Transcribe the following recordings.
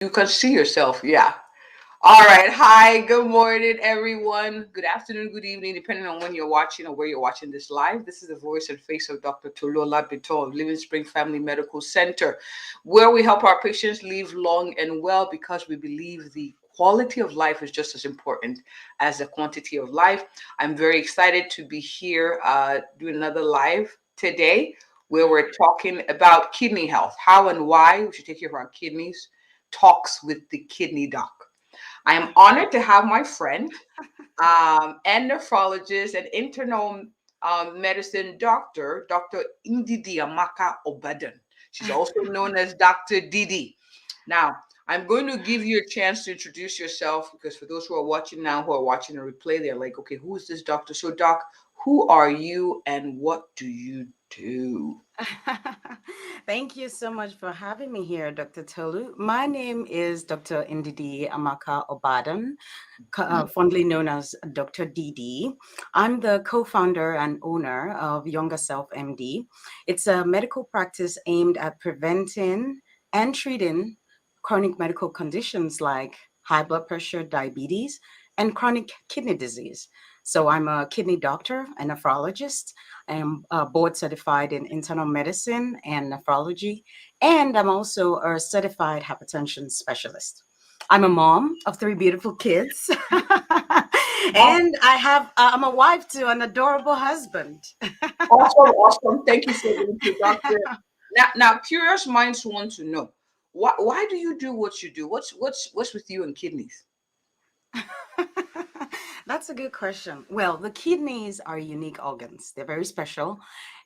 You can see yourself. Yeah. All right. Hi. Good morning, everyone. Good afternoon, good evening, depending on when you're watching or where you're watching this live. This is the voice and face of Dr. Olabintan of Livingspring Family Medical Center, where we help our patients live long and well because we believe the quality of life is just as important as the quantity of life. I'm very excited to be here doing another live today where we're talking about kidney health, how and why we should take care of our kidneys, talks with the kidney doc. I am honored to have my friend and nephrologist and internal medicine doctor, Dr. Ndidiamaka Obadan. She's also known as Dr. Didi. Now, I'm going to give you a chance to introduce yourself because for those who are watching now, who are watching a replay, they're like, okay, who is this doctor? So, Doc, who are you and what do you do? Thank you so much for having me here, Dr. Tolu. My name is Dr. Ndidiamaka Obadan, fondly known as Dr. Didi. I'm the co-founder and owner of youngerselfmd. It's a medical practice aimed at preventing and treating chronic medical conditions like high blood pressure, diabetes, and chronic kidney disease. So I'm a kidney doctor, a nephrologist. I am board certified in internal medicine and nephrology, and I'm also a certified hypertension specialist. I'm a mom of three beautiful kids, Wow. and I'm a wife to an adorable husband. Awesome, awesome. Thank you for the introduction. Now, curious minds want to know why do you do what you do? What's with you and kidneys? That's a good question. Well, the kidneys are unique organs. They're very special.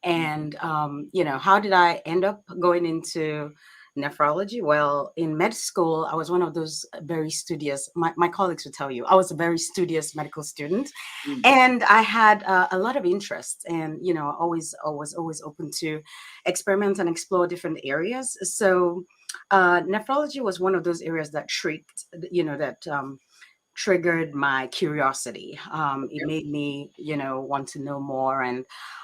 And, how did I end up going into nephrology? Well, in med school, I was one of those very studious, my colleagues would tell you, I was a very studious medical student. Mm. And I had a lot of interest and, I was always open to experiment and explore different areas. So, nephrology was one of those areas that triggered my curiosity. It Okay. made me, want to know more.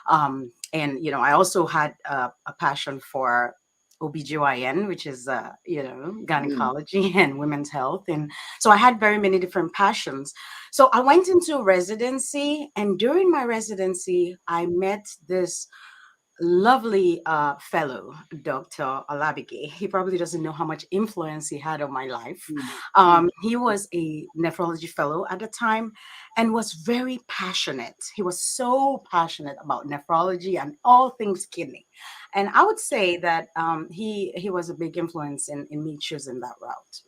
I also had a passion for OBGYN, which is, Mm. gynecology and women's health. And so I had very many different passions. So I went into residency, and during my residency, I met this lovely fellow, Dr. Olabike. He probably doesn't know how much influence he had on my life. Mm. Mm. He was a nephrology fellow at the time and was very passionate. He was so passionate about nephrology and all things kidney. And I would say that he was a big influence in me choosing that route.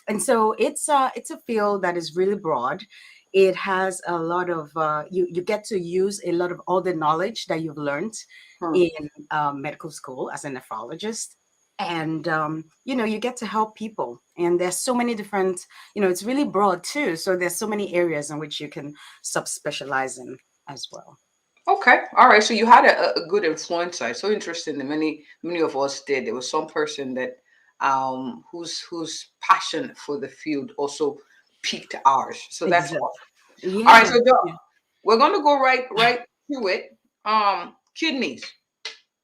And so it's a field that is really broad. It has a lot of you get to use a lot of all the knowledge that you've learned Huh. in medical school as a nephrologist, and you get to help people. And there's so many different, it's really broad too. So there's so many areas in which you can subspecialize in as well. Okay. All right. So you had a good influence. It's so interesting that many of us did. There was some person that whose passion for the field also piqued ours. So that's Exactly. awesome. All right. Yeah. So we're gonna go right to it. Kidneys.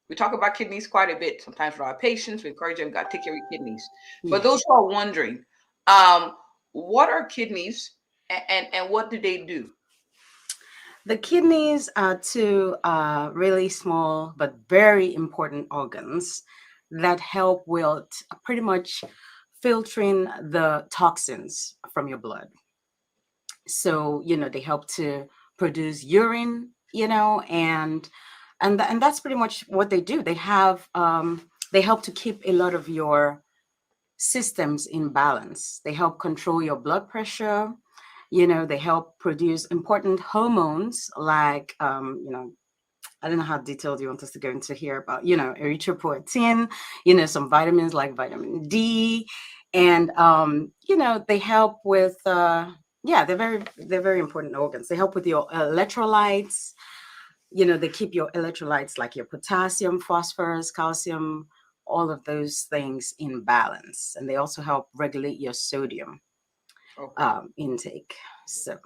We talk about kidneys quite a bit. Sometimes for our patients, we encourage them, got to take care of your kidneys. For Yes. those who are wondering, um, what are kidneys and what do they do? The kidneys are two really small but very important organs that help with pretty much filtering the toxins from your blood. So, they help to produce urine, and that's pretty much what they do. They help to keep a lot of your systems in balance. They help control your blood pressure. They help produce important hormones like, I don't know how detailed you want us to go into here about, erythropoietin, some vitamins like vitamin D. And, they help with, yeah, they're very important organs. They help with your electrolytes. They keep your electrolytes like your potassium, phosphorus, calcium, all of those things in balance. And they also help regulate your sodium Okay. intake. So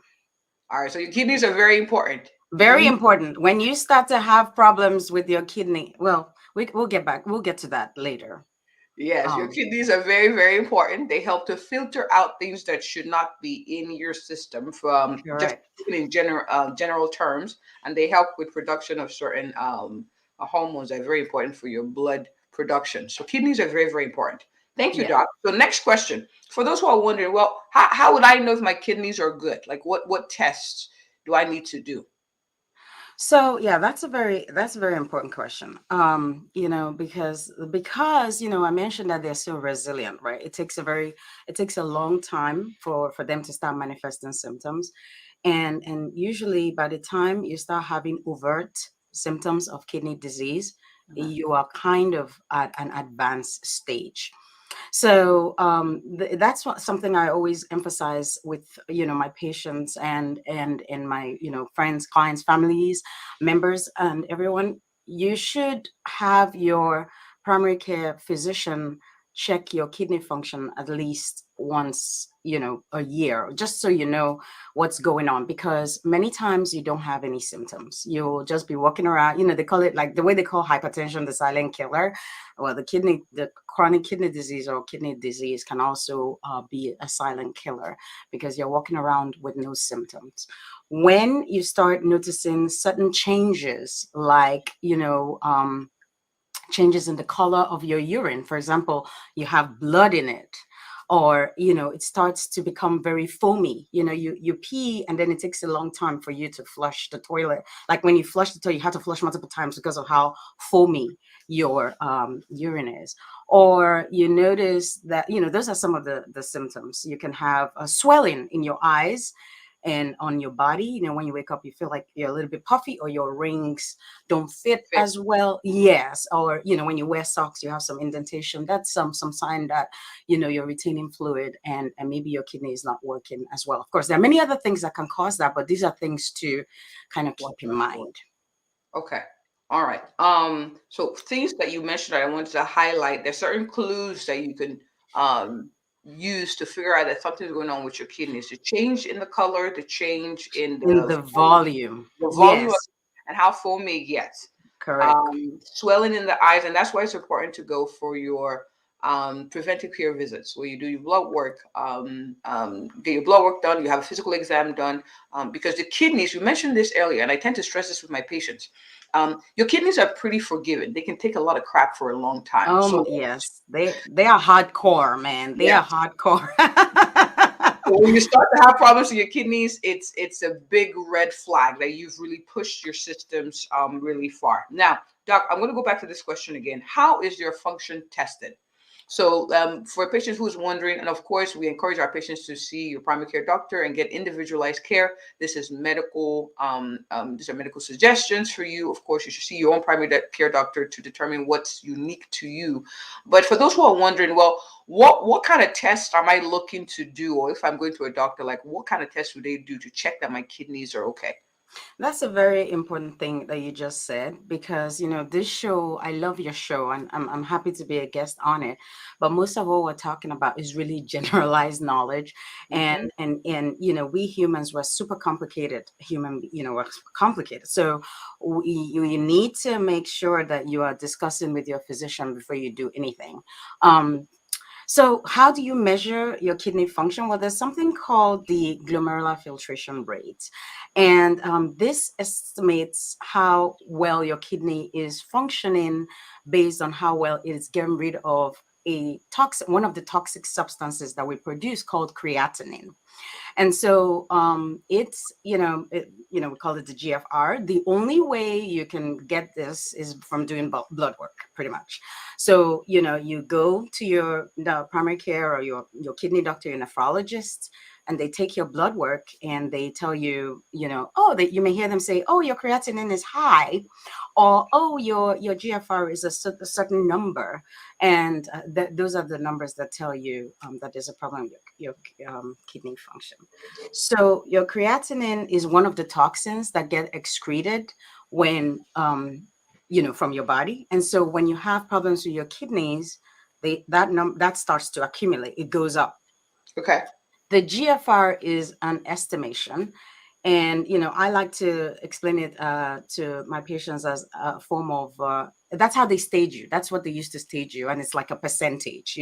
All right. So your kidneys are very important. You very need. important. When you start to have problems with your kidney, well, we'll get to that later. Yes, your Um, kidneys are very, very important. They help to filter out things that should not be in your system, from just Correct. in general terms, and they help with production of certain hormones that are very important for your blood production. So kidneys are very, very important. Thank you, Yeah. Doc. So next question. For those who are wondering, well, how would I know if my kidneys are good? Like what tests do I need to do? So yeah, that's a very important question. Because I mentioned that they're so resilient, right? It takes a long time for them to start manifesting symptoms, and usually by the time you start having overt symptoms of kidney disease, Mhm. you are kind of at an advanced stage. So that's something I always emphasize with my patients and my friends, clients, families, members, and everyone. You should have your primary care physician check your kidney function at least once a year, just so you know what's going on, because many times you don't have any symptoms. You'll just be walking around. They call it, like the way they call hypertension, the silent killer. Well, the chronic kidney disease or kidney disease can also be a silent killer, because you're walking around with no symptoms. When you start noticing sudden changes, like changes in the color of your urine, for example, you have blood in it, or it starts to become very foamy. You pee, and then it takes a long time for you to flush the toilet. Like when you flush the toilet, you have to flush multiple times because of how foamy your urine is. Or you notice that those are some of the symptoms. You can have a swelling in your eyes and on your body. When you wake up, you feel like you're a little bit puffy, or your rings don't fit Fit. as well. Yes. Or when you wear socks, you have some indentation. That's some sign that you're retaining fluid, and maybe your kidney is not working as well. Of course, there are many other things that can cause that, but these are things to kind of keep Watch in out for. mind. Okay. All right. So things that you mentioned that I wanted to highlight, there's certain clues that you can um use to figure out that something's going on with your kidneys. The change in the color, the change in In the the volume. the volume Yes. and how foamy it gets. Correct. Swelling in the eyes, and that's why it's important to go for your preventive care visits, where you do your blood work, get your blood work done, you have a physical exam done, because the kidneys, you mentioned this earlier, and I tend to stress this with my patients. Your kidneys are pretty forgiving. They can take a lot of crap for a long time. So Yes, they are hardcore, man. They yeah, are hardcore. so when you start to have problems with your kidneys, it's a big red flag that you've really pushed your systems really far. Now, Doc, I'm going to go back to this question again. How is your function tested? So, for patients who's wondering, and of course, we encourage our patients to see your primary care doctor and get individualized care. This is medical. These are medical suggestions for you. Of course, you should see your own primary care doctor to determine what's unique to you. But for those who are wondering, well, what kind of tests am I looking to do, or if I'm going to a doctor, like what kind of tests would they do to check that my kidneys are okay? That's a very important thing that you just said, because this show, I love your show, and I'm happy to be a guest on it. But most of what we're talking about is really generalized knowledge, and Hmm. we humans were super complicated we're complicated. So you need to make sure that you are discussing with your physician before you do anything. Um, so, how do you measure your kidney function? Well, there's something called the glomerular filtration rate, and this estimates how well your kidney is functioning based on how well it is getting rid of one of the toxic substances that we produce called creatinine. And so we call it the GFR. The only way you can get this is from doing blood work, pretty much. So you go to the primary care or your kidney doctor, your nephrologist, and they take your blood work and they tell you, you may hear them say, oh, your creatinine is high, or oh, your GFR is a certain number, and those are the numbers that tell you that there's a problem with your kidney function. So your creatinine is one of the toxins that get excreted when from your body, and so when you have problems with your kidneys, that starts to accumulate. It goes up. Okay. The GFR is an estimation, And I like to explain it to my patients as a form of that's how they stage you. That's what they used to stage you, and it's like a percentage,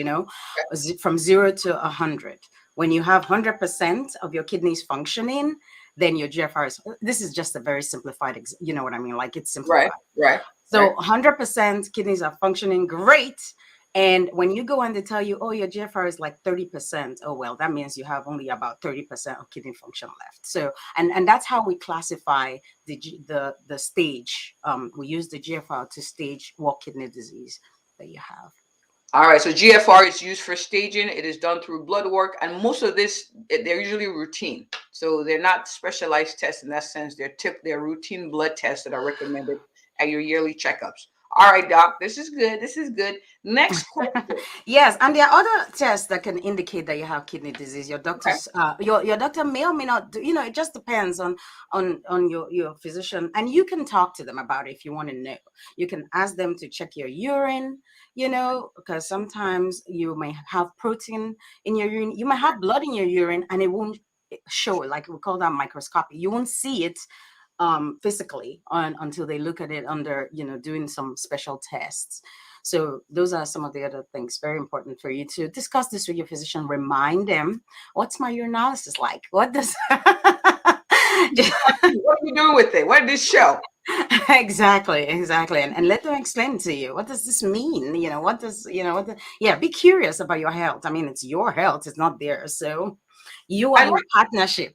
from 0 to 100. When you have 100% of your kidneys functioning, then your GFR is. This is just a very simplified. You know what I mean? Like, it's Right, simplified. right, So right. 100% kidneys are functioning great. And when you go and they tell you, oh, your GFR is like 30%, oh, well, that means you have only about 30% of kidney function left. So, and that's how we classify the stage. We use the GFR to stage what kidney disease that you have. All right, so GFR is used for staging. It is done through blood work, and most of this they're usually routine. So they're not specialized tests in that sense. They're routine blood tests that are recommended at your yearly checkups. All right, doc, this is good. This is good. Next question. Yes, and there are other tests that can indicate that you have kidney disease. Your Okay. doctor's, your doctor may or may not do. It just depends on your physician, and you can talk to them about it if you want to know. You can ask them to check your urine. Because sometimes you may have protein in your urine. You might have blood in your urine, and it won't show. Like, we call that microscopy. You won't see it physically until they look at it under doing some special tests. So those are some of the other things very important for you to discuss this with your physician. Remind them, what's my urinalysis like? What does What are you doing with it? What did this show? exactly, and let them explain to you, what does this mean? What does yeah, be curious about your health. I mean, it's your health, it's not theirs. So you I are in like a partnership.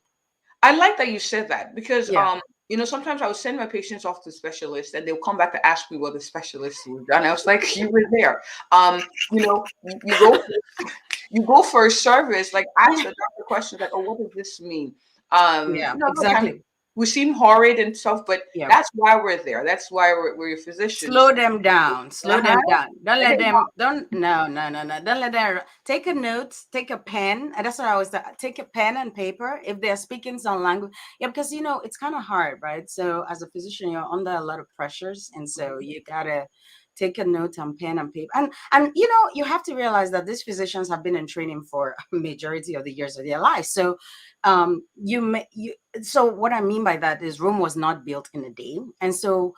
I like that you said that because Yeah. sometimes I would send my patients off to specialists and they'll come back to ask me what the specialist was done. I was like, you were there. You go for a service, like ask the doctor questions like, oh, what does this mean? Yeah, Sometimes exactly. we seem horrid and stuff, but Yeah. that's why we're there. That's why we're your physicians. Slow them down. Slow Uh-huh. them down. Don't And let then, them. Don't. No. No. No. No. Don't let them. Take a note. Take a pen. And that's what I always do. Take a pen and paper if they're speaking some language. Yeah, because it's kind of hard, right? So as a physician, you're under a lot of pressures, and so you gotta take a note on pen and paper. And you have to realize that these physicians have been in training for a majority of the years of their life. So you may you so what I mean by that is Rome was not built in a day, and so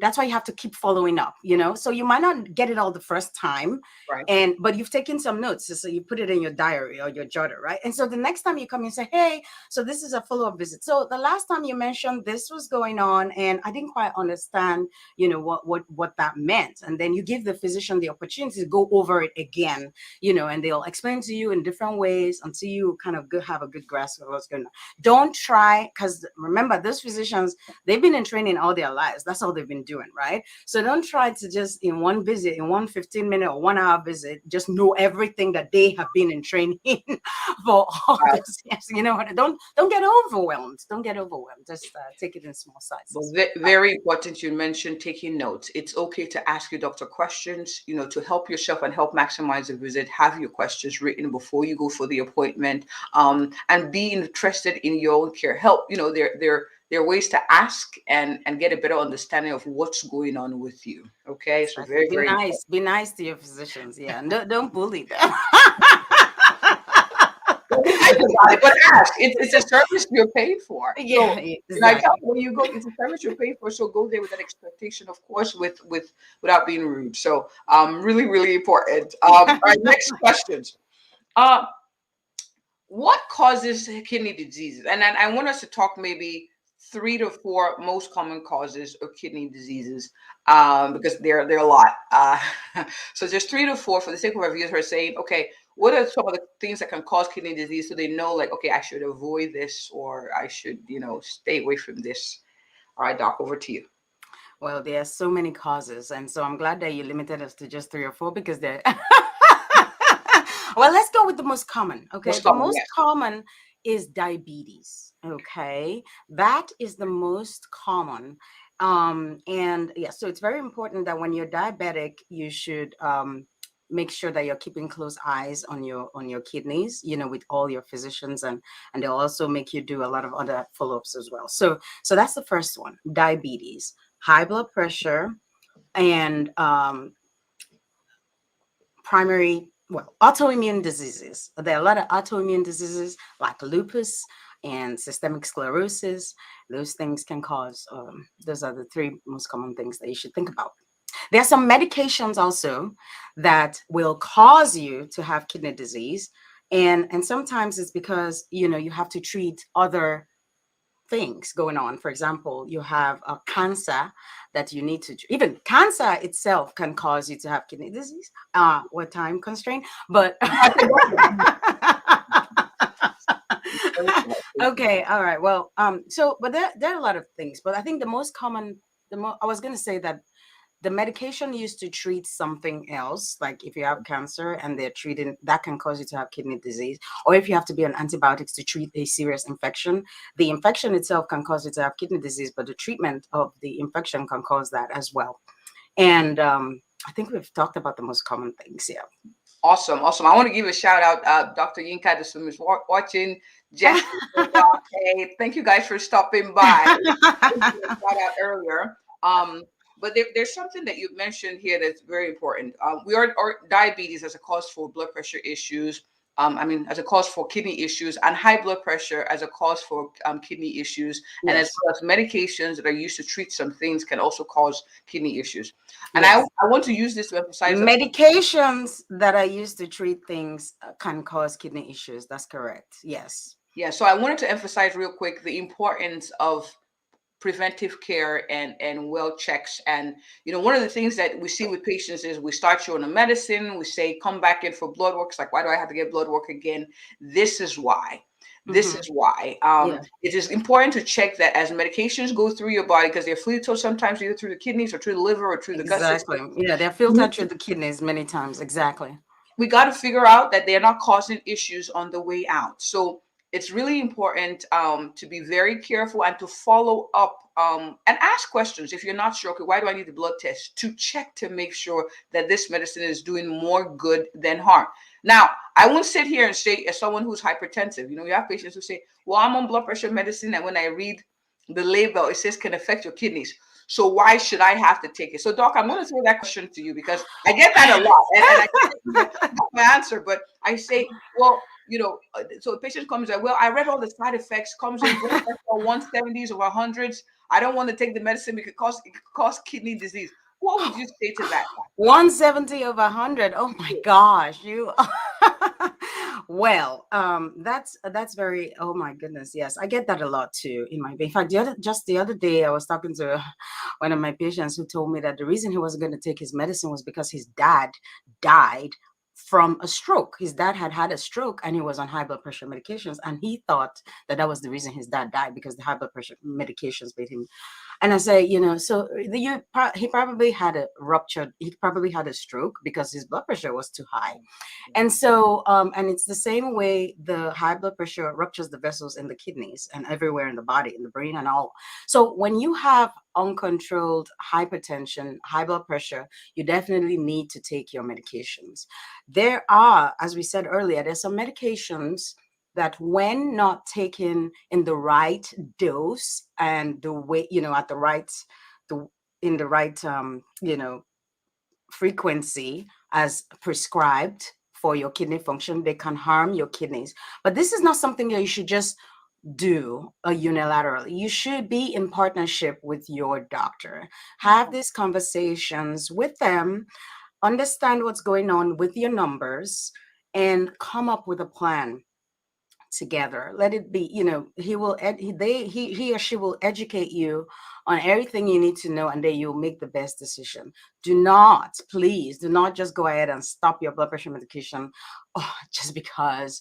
that's why you have to keep following up. So you might not get it all the first time, right. but you've taken some notes, so you put it in your diary or your jotter, right? And so the next time you come and say, hey, so this is a follow-up visit, so the last time you mentioned this was going on and I didn't quite understand what that meant, and then you give the physician the opportunity to go over it again, and they'll explain to you in different ways until you kind of have a good grasp of what's going on. Don't try, because remember, those physicians, they've been in training all their lives. That's all they've been doing, right? So don't try to just in one visit, in one 15-minute or 1 hour visit, just know everything that they have been in training for all this years. You know what? Don't get overwhelmed. Don't get overwhelmed. Just take it in small But sizes. very important, you mentioned taking notes. It's okay to ask your doctor questions, to help yourself and help maximize the visit. Have your questions written before you go for the appointment, and be interested in your own care. Help, there are ways to ask and get a better understanding of what's going on with you. Okay, so Exactly. very, Be very nice. important. Be nice to your physicians. Yeah. Don't bully them. Don't be nice about it, but ask. It's a service you're paid for. Yeah, So, I tell exactly. you, when you go, it's a service you're paid for. So go there with that expectation, of course, without being rude. So, really, really important. All right, next questions. Uh, what causes kidney diseases? And then I want us to talk maybe 3 to 4 most common causes of kidney diseases, because there are a lot. So just 3 to 4 for the sake of our viewers who are saying, okay, what are some of the things that can cause kidney disease, so they know, like, okay, I should avoid this or I should, stay away from this. All right, Doc, over to you. Well, there are so many causes, and so I'm glad that you limited us to just 3 or 4 because they're. Well, let's go with the most common. Okay, Most the common, most yes. common is diabetes. Okay, that is the most common. And yeah, so it's very important that when you're diabetic, you should make sure that you're keeping close eyes on your kidneys, with all your physicians, and they'll also make you do a lot of other follow-ups as well. So that's the first one: diabetes, high blood pressure, and autoimmune diseases. There are a lot of autoimmune diseases like lupus, and systemic sclerosis. Those things can cause, those are the three most common things that you should think about. There are some medications also that will cause you to have kidney disease. And sometimes it's because, you have to treat other things going on. For example, you have a cancer that you need to, even cancer itself can cause you to have kidney disease. What time constraint, but okay, all right. Well, but there are a lot of things, but I think the most common, I was going to say that the medication used to treat something else, like if you have cancer and they're treating that can cause you to have kidney disease, or if you have to be on antibiotics to treat a serious infection, the infection itself can cause you to have kidney disease, but the treatment of the infection can cause that as well. And I think we've talked about the most common things here. Awesome. I want to give a shout out, Dr. Yinka, the swim is watching. Jesse, hey, thank you guys for stopping by. Shout out earlier. But there's something that you mentioned here that's very important. We are diabetes as a cause for blood pressure issues. As a cause for kidney issues, and high blood pressure as a cause for kidney issues, and as well as medications that are used to treat some things can also cause kidney issues. And I want to use this to emphasize medications that are used to treat things can cause kidney issues. That's correct. Yes. Yeah. So I wanted to emphasize real quick the importance of preventive care and well checks. And one of the things that we see with patients is we start you on a medicine, we say come back in for blood work. It's like, why do I have to get blood work again? This is why. It is important to check that as medications go through your body, because they're filtered sometimes either through the kidneys or through the liver or through the gut system. Yeah, they're filtered through the kidneys many times. Exactly. We got to figure out that they're not causing issues on the way out. So it's really important to be very careful and to follow up and ask questions. If you're not sure, okay, why do I need the blood test? To check to make sure that this medicine is doing more good than harm. Now, I won't sit here and say, as someone who's hypertensive, you have patients who say, well, I'm on blood pressure medicine, and when I read the label, it says can affect your kidneys. So why should I have to take it? So, Doc, I'm going to throw that question to you because I get that a lot, and I can't my answer. But I say, well, so the patient comes and well, I read all the side effects, comes in blood pressure 170s over 100s. I don't want to take the medicine because it could cause kidney disease. What would you say to that? 170 over 100. Oh my gosh, you. Well, that's very. Oh my goodness, yes, I get that a lot too. In fact, the other day, I was talking to one of my patients who told me that the reason he wasn't going to take his medicine was because his dad died from a stroke. His dad had a stroke and he was on high blood pressure medications, and he thought that was the reason his dad died, because the high blood pressure medications made him. And I say, so he probably had a ruptured, he probably had a stroke because his blood pressure was too high. And so, and it's the same way the high blood pressure ruptures the vessels in the kidneys and everywhere in the body, in the brain and all. So when you have uncontrolled hypertension, high blood pressure, you definitely need to take your medications. There are, as we said earlier, there's some medications that when not taken in the right dose and the way, at the right, in the right, frequency as prescribed for your kidney function, they can harm your kidneys. But this is not something that you should just do unilaterally. You should be in partnership with your doctor. Have these conversations with them, understand what's going on with your numbers, and come up with a plan together. Let it be, he or she will educate you on everything you need to know, and then you'll make the best decision. Please do not just go ahead and stop your blood pressure medication just because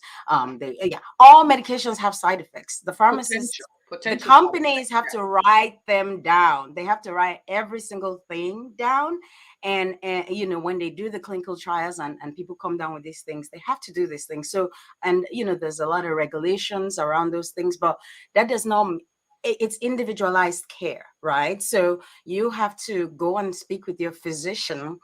all medications have side effects. The pharmacists, the companies have to write them down. They have to write every single thing down. And when they do the clinical trials and people come down with these things, they have to do these things. So, and there's a lot of regulations around those things, but that does not, it's individualized care, right? So you have to go and speak with your physician,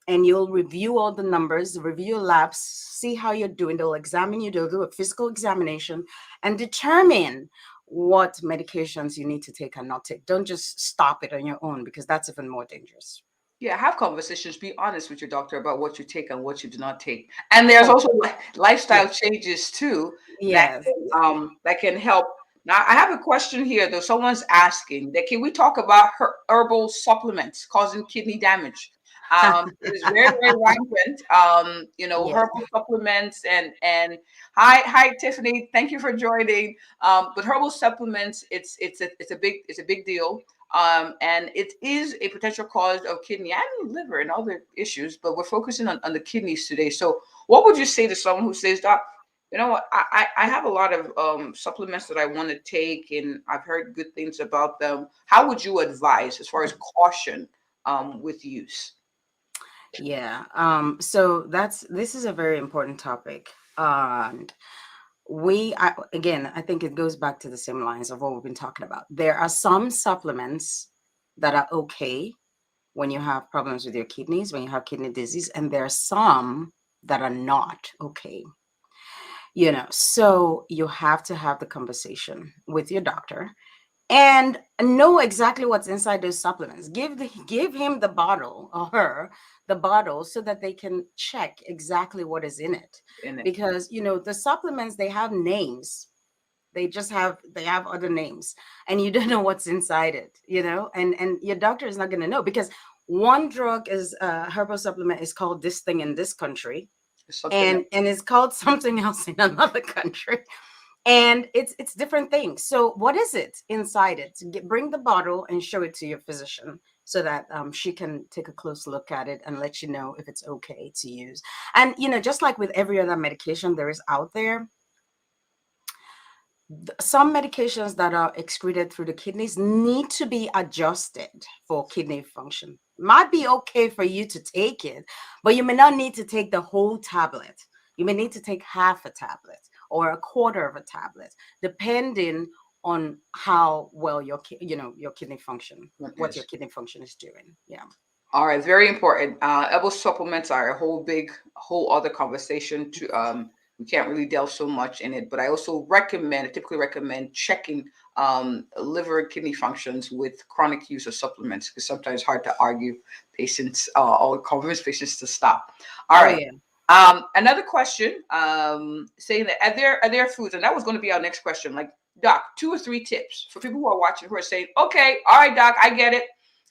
and you'll review all the numbers, review your labs, see how you're doing. They'll examine you, they'll do a physical examination and determine what medications you need to take and not take. Don't just stop it on your own, because that's even more dangerous. Yeah, have conversations. Be honest with your doctor about what you take and what you do not take. And there's also lifestyle changes too, that can help Now, I have a question here, though. Someone's asking that can we talk about herbal supplements causing kidney damage? It is very, very rampant. Yeah. Herbal supplements and hi Tiffany, thank you for joining. But herbal supplements, it's a big deal. And it is a potential cause of kidney and liver and other issues, but we're focusing on the kidneys today. So, what would you say to someone who says, Doc, you know what? I have a lot of supplements that I want to take, and I've heard good things about them. How would you advise as far as caution with use? Yeah. So this is a very important topic. And again, I think it goes back to the same lines of what we've been talking about. There are some supplements that are okay when you have problems with your kidneys, when you have kidney disease, and there are some that are not okay. So you have to have the conversation with your doctor and know exactly what's inside those supplements. Give him the bottle or her the bottle so that they can check exactly what is in it. In it. Because the supplements, they have names. They have other names, and you don't know what's inside it, and your doctor is not going to know, because one drug is herbal supplement is called this thing in this country, Something else. and it's called something else in another country, and it's different things. So what is it inside it? Bring the bottle and show it to your physician so that she can take a close look at it and let you know if it's okay to use. And just like with every other medication there is out there, some medications that are excreted through the kidneys need to be adjusted for kidney function. Might be okay for you to take it, but you may not need to take the whole tablet. You may need to take half a tablet or a quarter of a tablet, depending on how well your kidney function, what your Yes. kidney function is doing. Yeah. All right, very important. Edible supplements are a whole other conversation. We can't really delve so much in it, but I typically recommend checking liver and kidney functions with chronic use of supplements, because sometimes it's hard to argue patients or convince patients to stop. All Oh right. yeah. Another question, saying that are there foods, and that was going to be our next question. Like, Doc, 2 or 3 tips for people who are watching who are saying, okay, all right, Doc, I get it.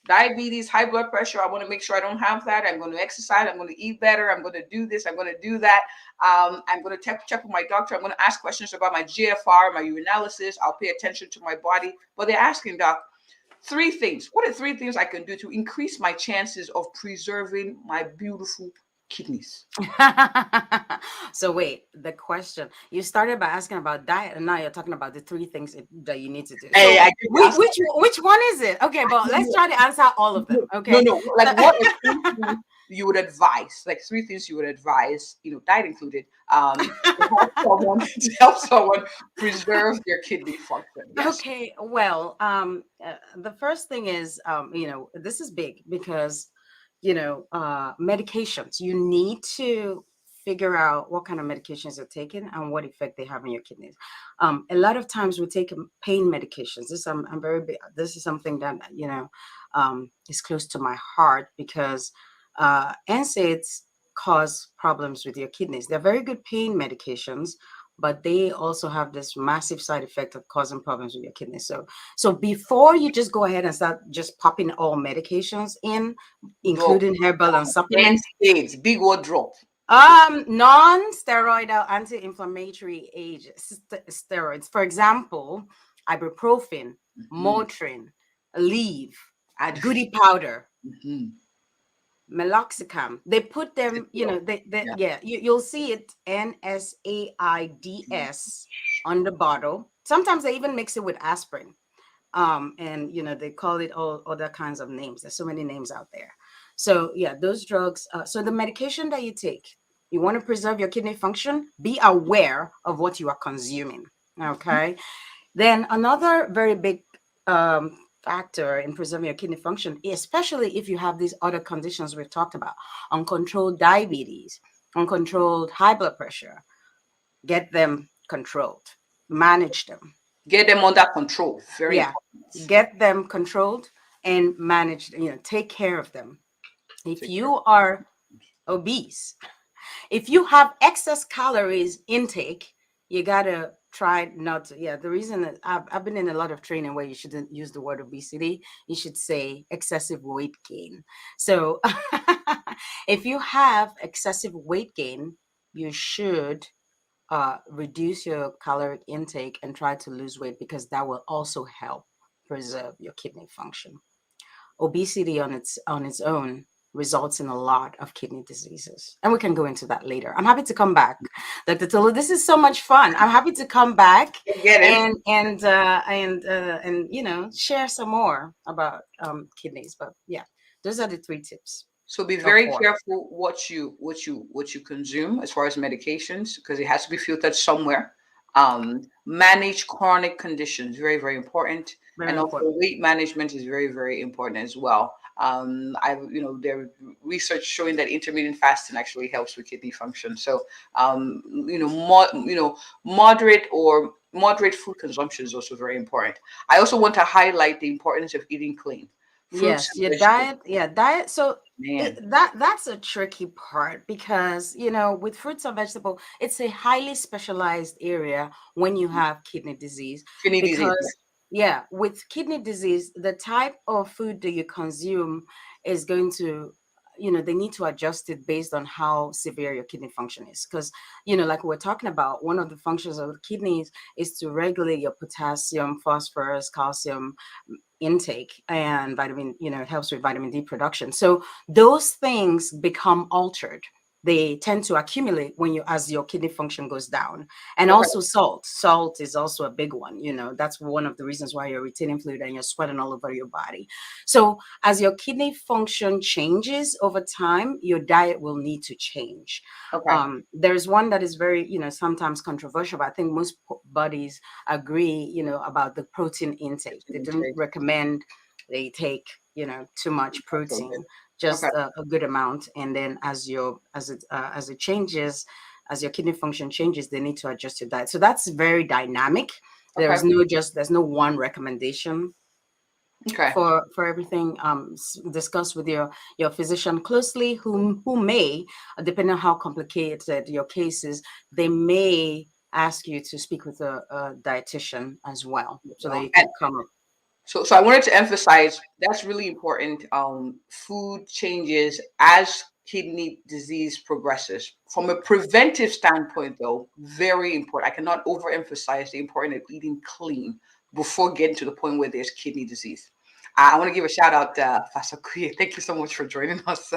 Diabetes, high blood pressure. I want to make sure I don't have that. I'm going to exercise. I'm going to eat better. I'm going to do this. I'm going to do that. I'm going to check with my doctor. I'm going to ask questions about my GFR, my urinalysis. I'll pay attention to my body. But they're asking, Doc, 3 things. What are 3 things I can do to increase my chances of preserving my beautiful kidneys? So wait, the question, you started by asking about diet, and now you're talking about the 3 things that you need to do. Hey, So I give you answer. which one is it? Okay, but let's try to answer all of them. No, Okay. no. Like, what are 3 things you would advise? Like 3 things you would advise, diet included, to help someone to help someone preserve their kidney function. Yes. Okay, well, the first thing is, this is big because, medications. You need to figure out what kind of medications you're taking and what effect they have on your kidneys. A lot of times we take pain medications. I'm very big. This is something that is close to my heart because NSAIDs cause problems with your kidneys. They're very good pain medications, but they also have this massive side effect of causing problems with your kidneys. So before you just go ahead and start just popping all medications in, Drop. including herbal and supplements, AIDS, big word drop. non-steroidal anti-inflammatory agents, steroids, for example, ibuprofen, Mhm. Motrin, Aleve, Advil. Goody powder, Mhm. meloxicam. They put them, Cipro. they Yeah. yeah, you'll see it NSAIDs on the bottle. Sometimes they even mix it with aspirin. And they call it all other kinds of names. There's so many names out there. So yeah, those drugs. So the medication that you take, you want to preserve your kidney function, be aware of what you are consuming. Okay. Then another very big factor in preserving your kidney function, especially if you have these other conditions we've talked about, uncontrolled diabetes, uncontrolled high blood pressure, get them controlled, manage them. Get them under control. Very Yeah, important. get them controlled and manage, take care of them. If Take care. you are obese, if you have excess calories intake, you got to tried not to. Yeah, the reason that I've been in a lot of training where you shouldn't use the word obesity, you should say excessive weight gain. So if you have excessive weight gain, you should reduce your caloric intake and try to lose weight, because that will also help preserve your kidney function. Obesity on its own results in a lot of kidney diseases, and we can go into that later. I'm happy to come back, Dr. Tolu. This is so much fun. I'm happy to come back I get it. and share some more about kidneys. But yeah, those are the three tips, So be or very four. careful what you consume as far as medications, because it has to be filtered somewhere. Manage chronic conditions, very very important, Very and also important. weight management is very very important as well. There research showing that intermittent fasting actually helps with kidney function. So moderate food consumption is also very important. I also want to highlight the importance of eating clean fruits Yes, and your vegetables. diet. Yeah, diet. So Man, that's a tricky part, because with fruits and vegetable, it's a highly specialized area when you have kidney disease. kidney disease. Because yeah, with kidney disease, the type of food that you consume is going to, they need to adjust it based on how severe your kidney function is. Because like we're talking about, one of the functions of the kidneys is to regulate your potassium, phosphorus, calcium intake, and it helps with vitamin D production. So those things become altered. They tend to accumulate as your kidney function goes down. And Okay. also salt is also a big one. That's one of the reasons why you're retaining fluid and you're sweating all over your body. So as your kidney function changes over time, your diet will need to change. Okay. There's one that is very, sometimes controversial, but I think most bodies agree, about the protein intake. They don't Intake. recommend they take, too much Okay. protein, Okay. just a good amount. And then as it changes, as your kidney function changes, they need to adjust your diet. So that's very dynamic. Okay. There's no one recommendation Okay. for everything. Discuss with your physician closely, who may, depending on how complicated your case is, they may ask you to speak with a dietitian as well, so that Well, you and can come up. so I wanted to emphasize that's really important. Food changes as kidney disease progresses. From a preventive standpoint, though, very important. I cannot overemphasize the importance of eating clean before getting to the point where there's kidney disease. I want to give a shout out to Fasakuye. Thank you so much for joining us.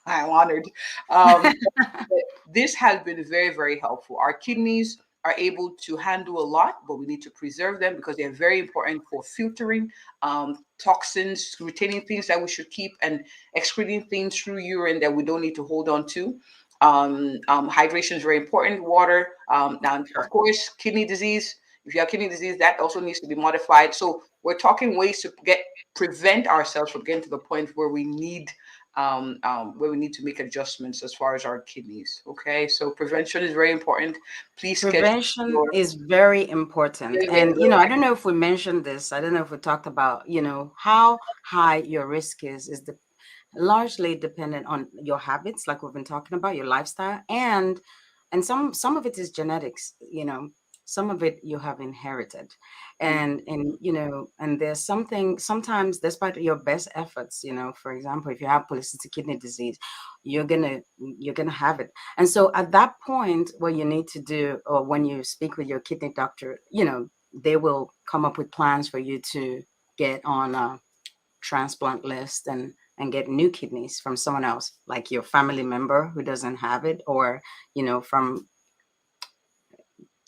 I'm honored. But this has been very, very helpful. Our kidneys are able to handle a lot, but we need to preserve them because they're very important for filtering toxins, retaining things that we should keep, and excreting things through urine that we don't need to hold on to. Hydration is very important. Water. Now, of Sure. course, kidney disease. If you have kidney disease, that also needs to be modified. So we're talking ways to prevent ourselves from getting to the point where we need to make adjustments as far as our kidneys. Okay, so prevention is very important. Please schedule Prevention your is very important. very, very, And, I don't know if we mentioned this. I don't know if we talked about, how high your risk is the largely dependent on your habits, like we've been talking about, your lifestyle, and some of it is genetics. Some of it you have inherited, very and there's something sometimes, despite your best efforts, for example, if you have polycystic kidney disease, you're gonna have it. And so at that point, what you need to do, or when you speak with your kidney doctor, they will come up with plans for you to get on a transplant list and get new kidneys from someone else, like your family member who doesn't have it, or from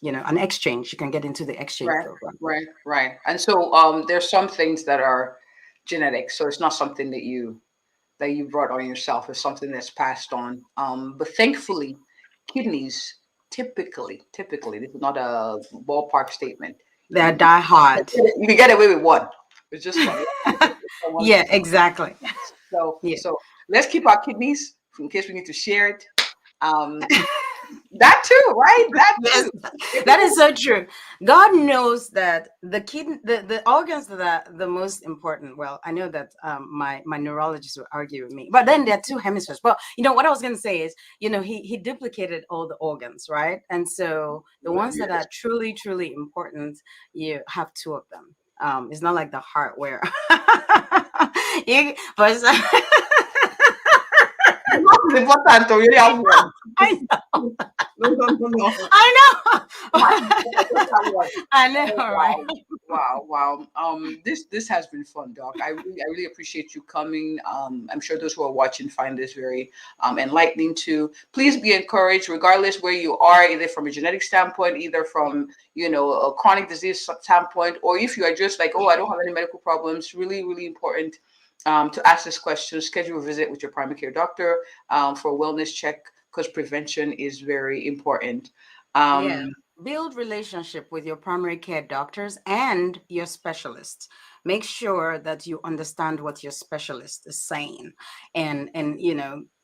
an exchange. You can get into the exchange right, program. right. And so there's some things that are genetic, so it's not something that you brought on yourself. It's something that's passed on. But thankfully, kidneys typically, this is not a ballpark statement. They're You die hard. you can get away with one. It's just one. One. Yeah, exactly. So Yeah. so let's keep our kidneys in case we need to share it. Um, That too, right? That Yes, too. If that is people, so true. God knows that the organs that are the most important. Well, I know that my neurologist will argue with me, but then there are two hemispheres. But what I was going to say is, he duplicated all the organs, right? And so the ones that are truly important, you have two of them. It's not like the heart where but the most is important to really have one. I No, no, no, no. I Not know. just have one. I know, Oh, right? wow. Wow, wow. This has been fun, Doc. I really appreciate you coming. I'm sure those who are watching find this very enlightening too. Please be encouraged, regardless where you are, either from a genetic standpoint, either from a chronic disease standpoint, or if you are just like, oh, I don't have any medical problems. Really, really important to ask this question. Schedule a visit with your primary care doctor for a wellness check because prevention is very important. Yeah. Um, Build relationship with your primary care doctors and your specialists. Make sure that you understand what your specialist is saying. And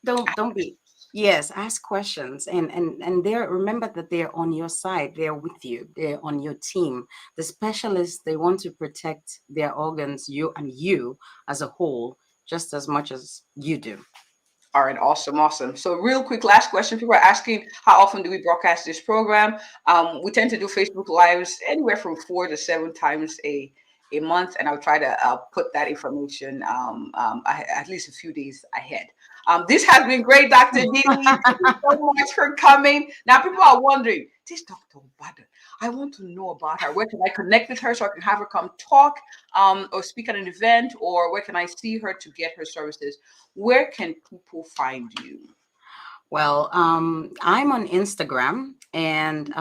don't be, yes, ask questions, and they're, remember that they're on your side, they're with you, they're on your team. The specialists, they want to protect their organs, you as a whole, just as much as you do. All right, awesome, awesome. So, real quick, last question. People are asking, how often do we broadcast this program? We tend to do Facebook Lives anywhere from 4 to 7 times a month, and I'll try to put that information at least a few days ahead. This has been great, Dr. Didi. Thank you so much for coming. Now, people are wondering, this Dr. Obadan, I want to know about her. Where can I connect with her so I can have her come talk or speak at an event, or where can I see her to get her services? Where can people find you? Well, I'm on Instagram, and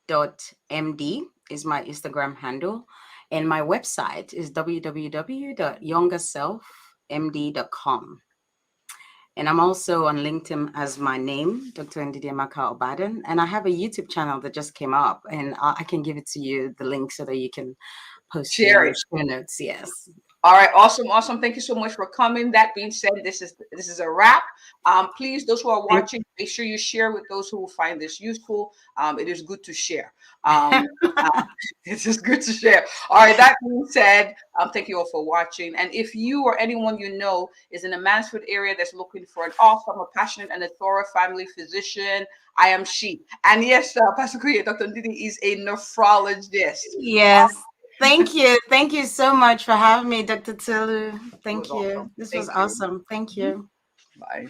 youngerself.md is my Instagram handle. And my website is www.youngerselfmd.com. And I'm also on LinkedIn as my name, Dr. Ndidiamaka Obadan. And I have a YouTube channel that just came up, and I can give it to you, the link, so that you can post it in Share your it. show notes. Yes. All right, awesome, awesome. Thank you so much for coming. That being said, this is a wrap. Please, those who are Thank watching, make sure you share with those who will find this useful. It is good to share. Um, uh, it's just good to share. All right. That being said, thank you all for watching. And if you or anyone you know is in the Mansfield area that's looking for an awesome, a passionate, and a thorough family physician, I am she. And yes, Pastor Kuya, Dr. Ndidi is a nephrologist. Yes. Thank you. Thank you so much for having me, Dr. Tulu. It was Thank you. awesome. This was Thank you. awesome. Thank Mhm. you. Bye.